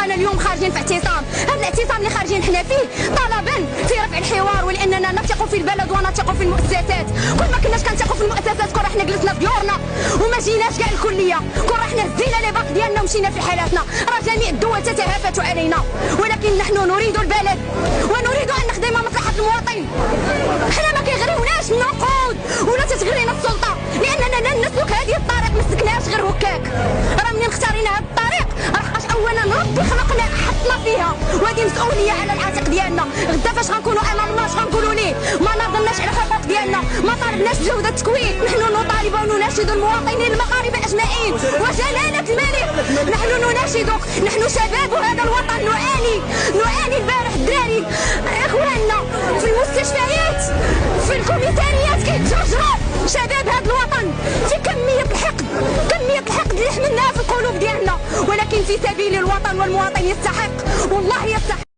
أنا اليوم خارجين في اعتصام، هذا الاعتصام اللي خارجين حنا فيه طلبا في رفع الحوار، ولاننا نثق في البلد ونثق في المؤسسات. كل ما كناش كنثقوا في المؤسسات كون حنا جلسنا في ديورنا وما جيناش كاع الكليه، كون حنا هزينا لي باك ديالنا ومشينا في حالاتنا. راه جميع الدول تتهافت علينا، ولكن نحن نريد البلد ونريد ان نخدم مصلحه المواطن. حنا ما كيغريوناش النقود ولا تتغرينا السلطه، لاننا لن نسلك هذه الطريق، ما سلكناهاش غير هكاك. راه منين اختارينا هذا الطريق راه اولا ربي خلقنا حطنا فيها، وهذه مسؤوليه على العاتق ديالنا. غدا فاش غنكونوا امام الله اش غنقولوا ليه؟ ما ناضلناش على الحقوق ديالنا، ما طالبناش بجوده التكوين. نحن نطالب ونناشد المواطنين المغاربه اجمعين وجلاله الملك، نحن نناشدك، نحن شباب هذا الوطن نعاني البارح الدراري اخواننا في المستشفيات في الكوميساريات كيتجرجروا شباب هذا الوطن في كميه الحقد اللي حملناها في القلوب ديالنا، ولكن في سبيل الوطن والمواطن يستحق.